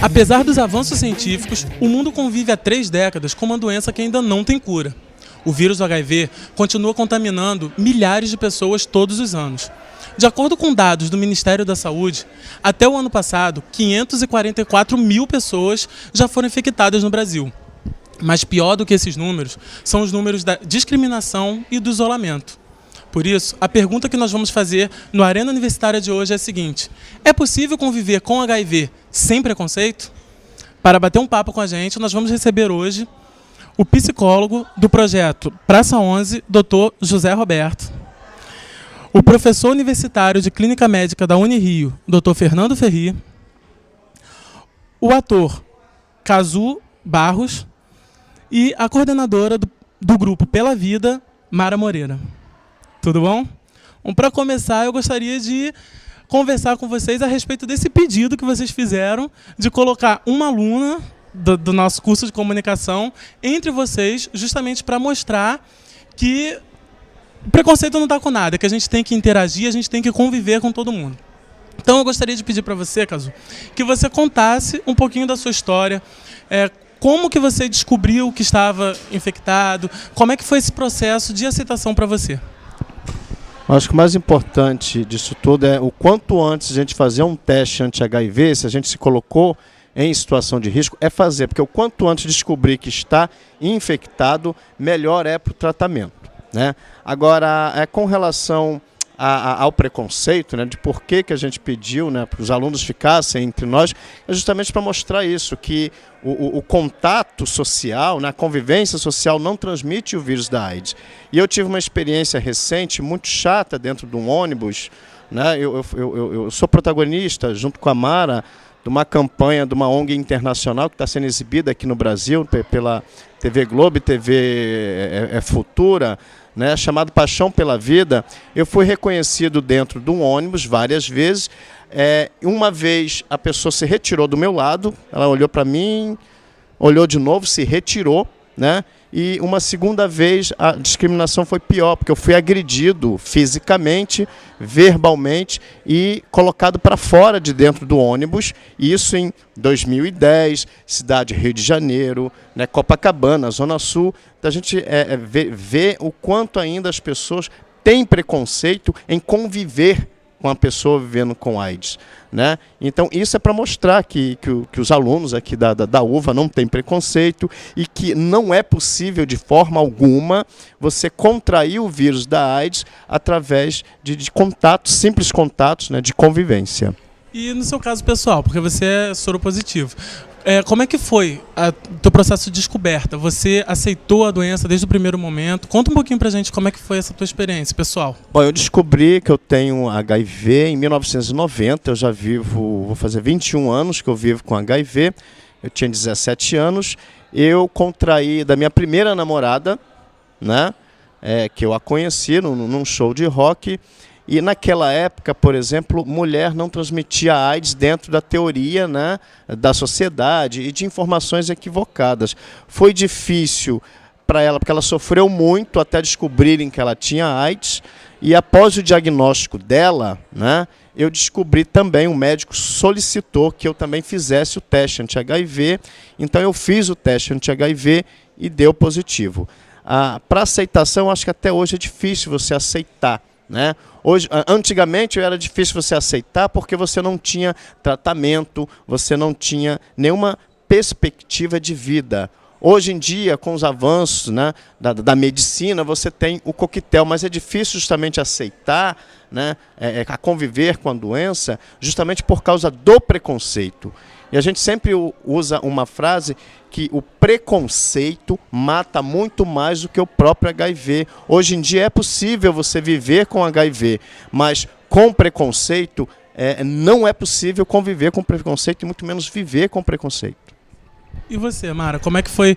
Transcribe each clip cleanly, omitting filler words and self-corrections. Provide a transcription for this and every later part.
Apesar dos avanços científicos, o mundo convive há 3 décadas com uma doença que ainda não tem cura. O vírus do HIV continua contaminando milhares de pessoas todos os anos. De acordo com dados do Ministério da Saúde, até o ano passado, 544 mil pessoas já foram infectadas no Brasil. Mas pior do que esses números são os números da discriminação e do isolamento. Por isso, a pergunta que nós vamos fazer no Arena Universitária de hoje é a seguinte: é possível conviver com HIV sem preconceito? Para bater um papo com a gente, nós vamos receber hoje o psicólogo do projeto Praça 11, Dr. José Roberto, o professor universitário de Clínica Médica da Unirio, Dr. Fernando Ferri, o ator Cazu Barros e a coordenadora do grupo Pela Vida, Mara Moreira. Tudo bom? Para começar, eu gostaria de conversar com vocês a respeito desse pedido que vocês fizeram de colocar uma aluna do nosso curso de comunicação entre vocês, justamente para mostrar que o preconceito não está com nada, que a gente tem que interagir, a gente tem que conviver com todo mundo. Então eu gostaria de pedir para você, Cazu, que você contasse um pouquinho da sua história, como que você descobriu que estava infectado, como é que foi esse processo de aceitação para você? Acho que o mais importante disso tudo é o quanto antes a gente fazer um teste anti-HIV, se a gente se colocou em situação de risco, é fazer, porque o quanto antes descobrir que está infectado, melhor é para o tratamento, né? Agora, com relação ao preconceito, né, de por que a gente pediu, né, para os alunos ficassem entre nós, é justamente para mostrar isso, que o contato social, né, a convivência social não transmite o vírus da AIDS. E eu tive uma experiência recente, muito chata, dentro de um ônibus, né, eu sou protagonista, junto com a Mara, de uma campanha de uma ONG internacional que está sendo exibida aqui no Brasil, pela TV Globo e TV Futura, né, chamado Paixão pela Vida. Eu fui reconhecido dentro de um ônibus várias vezes. Uma vez a pessoa se retirou do meu lado, ela olhou para mim, olhou de novo, se retirou, né? E uma segunda vez a discriminação foi pior, porque eu fui agredido fisicamente, verbalmente e colocado para fora de dentro do ônibus, isso em 2010, cidade Rio de Janeiro, né, Copacabana, Zona Sul. A gente vê o quanto ainda as pessoas têm preconceito em conviver com a pessoa vivendo com AIDS, né? Então isso é para mostrar que os alunos aqui da UVA não têm preconceito e que não é possível de forma alguma você contrair o vírus da AIDS através de contatos, simples contatos, né, de convivência. E no seu caso pessoal, porque você é soropositivo, como é que foi o teu processo de descoberta? Você aceitou a doença desde o primeiro momento? Conta um pouquinho pra gente como é que foi essa tua experiência, pessoal. Bom, eu descobri que eu tenho HIV em 1990, eu já vou fazer 21 anos que eu vivo com HIV, eu tinha 17 anos, eu contraí da minha primeira namorada, né, que eu a conheci num show de rock. E naquela época, por exemplo, mulher não transmitia AIDS dentro da teoria, né, da sociedade e de informações equivocadas. Foi difícil para ela, porque ela sofreu muito até descobrirem que ela tinha AIDS. E após o diagnóstico dela, né, eu descobri também, um médico solicitou que eu também fizesse o teste anti-HIV. Então eu fiz o teste anti-HIV e deu positivo. Para aceitação, acho que até hoje é difícil você aceitar, né? Antigamente era difícil você aceitar porque você não tinha tratamento, você não tinha nenhuma perspectiva de vida. Hoje em dia, com os avanços, né, da medicina, você tem o coquetel, mas é difícil justamente aceitar, né, a conviver com a doença, justamente por causa do preconceito. E a gente sempre usa uma frase que o preconceito mata muito mais do que o próprio HIV. Hoje em dia é possível você viver com HIV, mas com preconceito não é possível conviver com preconceito e muito menos viver com preconceito. E você, Mara, como é que foi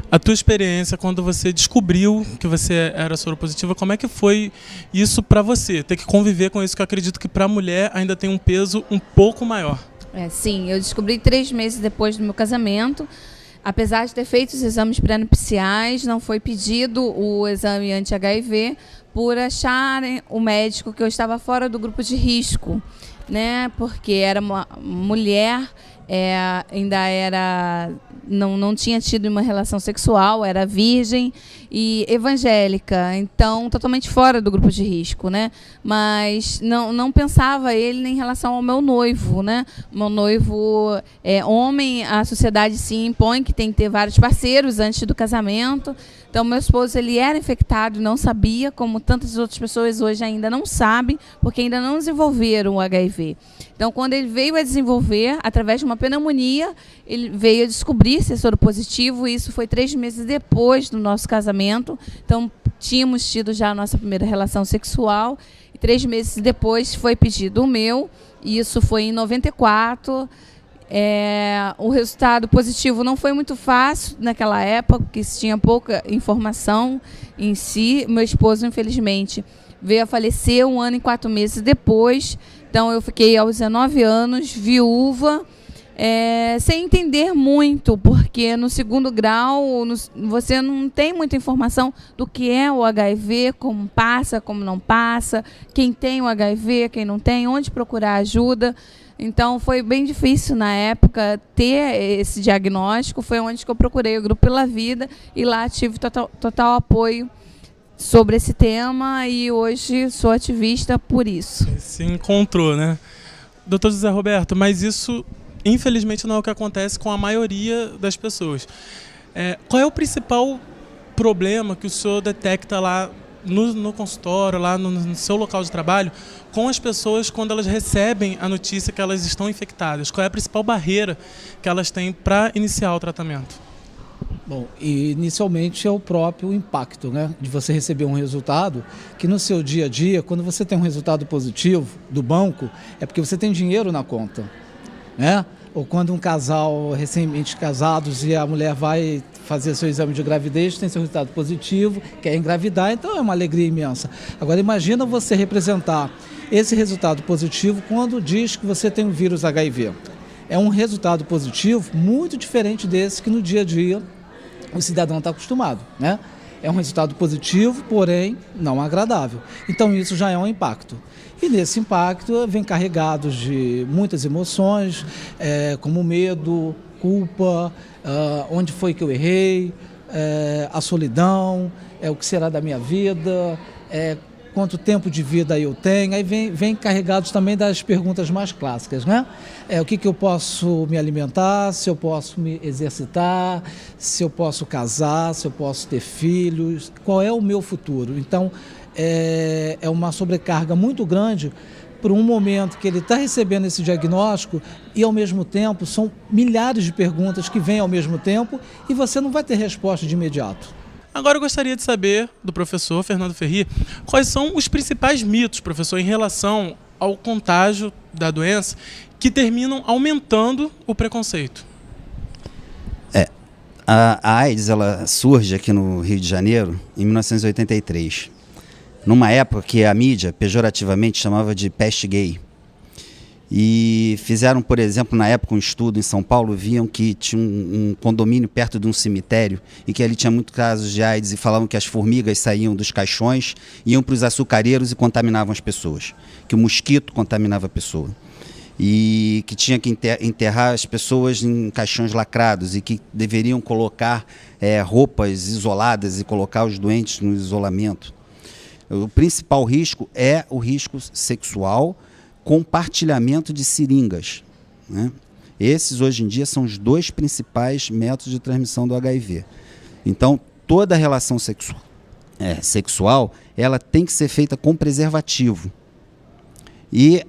a tua experiência quando você descobriu que você era soropositiva? Como é que foi isso para você? Ter que conviver com isso, que eu acredito que para a mulher ainda tem um peso um pouco maior. Sim, eu descobri 3 meses depois do meu casamento. Apesar de ter feito os exames pré-nupciais, não foi pedido o exame anti-HIV, por acharem o médico que eu estava fora do grupo de risco, né? Porque era uma mulher, não tinha tido uma relação sexual, era virgem e evangélica, então totalmente fora do grupo de risco, né? Mas não pensava ele em relação ao meu noivo, né? Meu noivo é homem, a sociedade se impõe que tem que ter vários parceiros antes do casamento. Então, meu esposo, ele era infectado e não sabia, como tantas outras pessoas hoje ainda não sabem, porque ainda não desenvolveram o HIV. Então, quando ele veio a desenvolver, através de uma pneumonia, ele veio a descobrir ser soropositivo, e isso foi 3 meses depois do nosso casamento. Então, tínhamos tido já a nossa primeira relação sexual, e 3 meses depois foi pedido o meu, e isso foi em 94. O resultado positivo não foi muito fácil naquela época, porque se tinha pouca informação em si. Meu esposo, infelizmente, veio a falecer 1 ano e 4 meses depois. Então, eu fiquei aos 19 anos, viúva, sem entender muito, porque no 2º grau você não tem muita informação do que é o HIV, como passa, como não passa, quem tem o HIV, quem não tem, onde procurar ajuda. Então, foi bem difícil na época ter esse diagnóstico. Foi onde que eu procurei o Grupo Pela Vida e lá tive total apoio sobre esse tema, e hoje sou ativista por isso. Se encontrou, né? Doutor José Roberto, mas isso, infelizmente, não é o que acontece com a maioria das pessoas. Qual é o principal problema que o senhor detecta lá no consultório, lá no seu local de trabalho, com as pessoas quando elas recebem a notícia que elas estão infectadas? Qual é a principal barreira que elas têm para iniciar o tratamento? Bom, inicialmente é o próprio impacto, né, de você receber um resultado que no seu dia a dia, quando você tem um resultado positivo do banco, é porque você tem dinheiro na conta, né? Ou quando um casal recentemente casados e a mulher vai fazer seu exame de gravidez, tem seu resultado positivo, quer engravidar, então é uma alegria imensa. Agora imagina você representar esse resultado positivo quando diz que você tem o vírus HIV. É um resultado positivo muito diferente desse que no dia a dia o cidadão está acostumado, né? É um resultado positivo, porém não agradável. Então isso já é um impacto. E nesse impacto vem carregados de muitas emoções, como medo, culpa, onde foi que eu errei, a solidão, o que será da minha vida, quanto tempo de vida eu tenho. Aí vem carregados também das perguntas mais clássicas, né? O que eu posso me alimentar, se eu posso me exercitar, se eu posso casar, se eu posso ter filhos, qual é o meu futuro? Então, é uma sobrecarga muito grande por um momento que ele está recebendo esse diagnóstico e, ao mesmo tempo, são milhares de perguntas que vêm ao mesmo tempo e você não vai ter resposta de imediato. Agora eu gostaria de saber do professor Fernando Ferri quais são os principais mitos, professor, em relação ao contágio da doença que terminam aumentando o preconceito. A AIDS ela surge aqui no Rio de Janeiro em 1983, numa época que a mídia pejorativamente chamava de peste gay. E fizeram, por exemplo, na época um estudo em São Paulo, viam que tinha um condomínio perto de um cemitério e que ali tinha muitos casos de AIDS e falavam que as formigas saíam dos caixões, iam para os açucareiros e contaminavam as pessoas, que o mosquito contaminava a pessoa e que tinha que enterrar as pessoas em caixões lacrados e que deveriam colocar roupas isoladas e colocar os doentes no isolamento. O principal risco é o risco sexual, compartilhamento de seringas, né? Esses, hoje em dia, são os 2 principais métodos de transmissão do HIV. Então, toda relação sexual, ela tem que ser feita com preservativo. E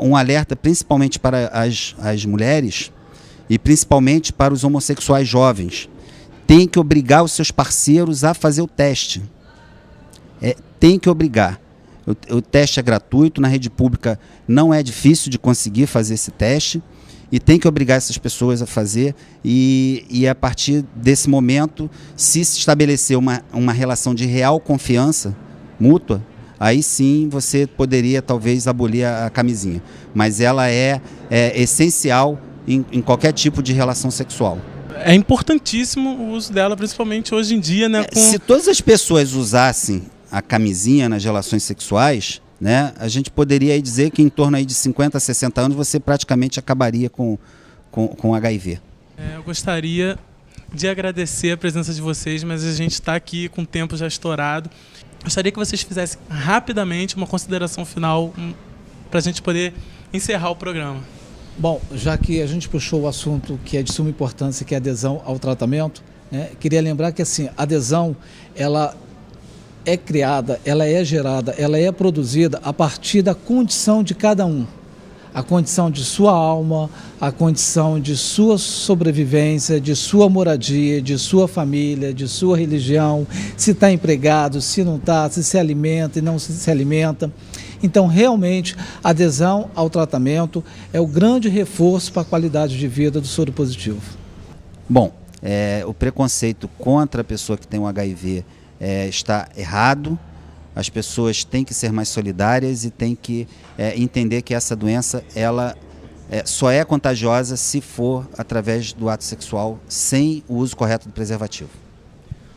um alerta principalmente para as mulheres e principalmente para os homossexuais jovens. Tem que obrigar os seus parceiros a fazer o teste. Tem que obrigar. O teste é gratuito, na rede pública não é difícil de conseguir fazer esse teste e tem que obrigar essas pessoas a fazer e a partir desse momento, se estabelecer uma relação de real confiança mútua, aí sim você poderia talvez abolir a camisinha, mas ela é essencial em qualquer tipo de relação sexual. É importantíssimo o uso dela, principalmente hoje em dia, né? Se todas as pessoas usassem a camisinha nas relações sexuais, né, a gente poderia aí dizer que em torno aí de 50 a 60 anos você praticamente acabaria com HIV. Eu gostaria de agradecer a presença de vocês, mas a gente está aqui com o tempo já estourado. Gostaria que vocês fizessem rapidamente uma consideração final para a gente poder encerrar o programa. Bom, já que a gente puxou o assunto que é de suma importância, que é a adesão ao tratamento, né, queria lembrar que assim, a adesão, ela é criada, ela é gerada, ela é produzida a partir da condição de cada um. A condição de sua alma, a condição de sua sobrevivência, de sua moradia, de sua família, de sua religião, se está empregado, se não está, se se alimenta e não se alimenta. Então, realmente, a adesão ao tratamento é o grande reforço para a qualidade de vida do soro positivo. Bom, o preconceito contra a pessoa que tem o HIV está errado. As pessoas têm que ser mais solidárias e têm que entender que essa doença ela só é contagiosa se for através do ato sexual sem o uso correto do preservativo.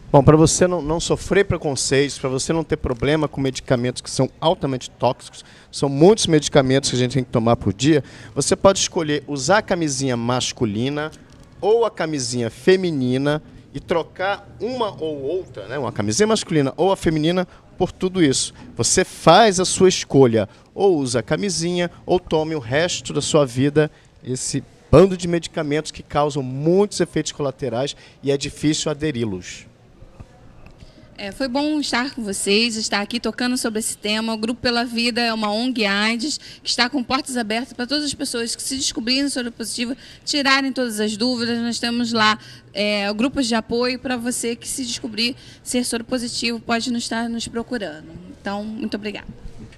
Bom, para você não sofrer preconceitos, para você não ter problema com medicamentos que são altamente tóxicos, são muitos medicamentos que a gente tem que tomar por dia, você pode escolher usar a camisinha masculina ou a camisinha feminina e trocar uma ou outra, né, uma camisinha masculina ou a feminina, por tudo isso. Você faz a sua escolha, ou usa a camisinha, ou tome o resto da sua vida esse bando de medicamentos que causam muitos efeitos colaterais e é difícil aderi-los. Foi bom estar com vocês, estar aqui tocando sobre esse tema. O Grupo Pela Vida é uma ONG AIDS que está com portas abertas para todas as pessoas que se descobrirem soropositiva, tirarem todas as dúvidas. Nós temos lá grupos de apoio para você que se descobrir ser soropositivo, pode estar nos procurando. Então, muito obrigada.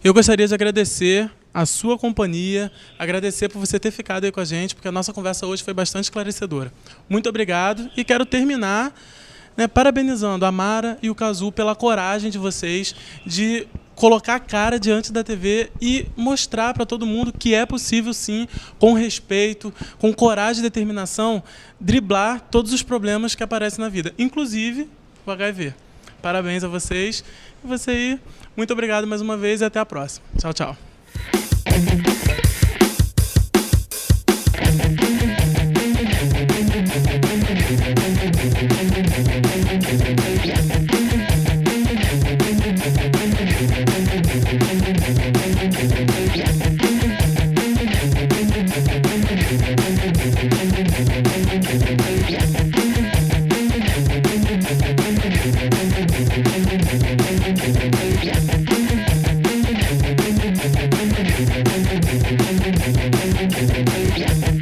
Eu gostaria de agradecer a sua companhia, agradecer por você ter ficado aí com a gente, porque a nossa conversa hoje foi bastante esclarecedora. Muito obrigado e quero terminar parabenizando a Mara e o Cazu pela coragem de vocês de colocar a cara diante da TV e mostrar para todo mundo que é possível sim, com respeito, com coragem e determinação, driblar todos os problemas que aparecem na vida, inclusive o HIV. Parabéns a vocês. E você aí, muito obrigado mais uma vez e até a próxima. Tchau, tchau. Yeah.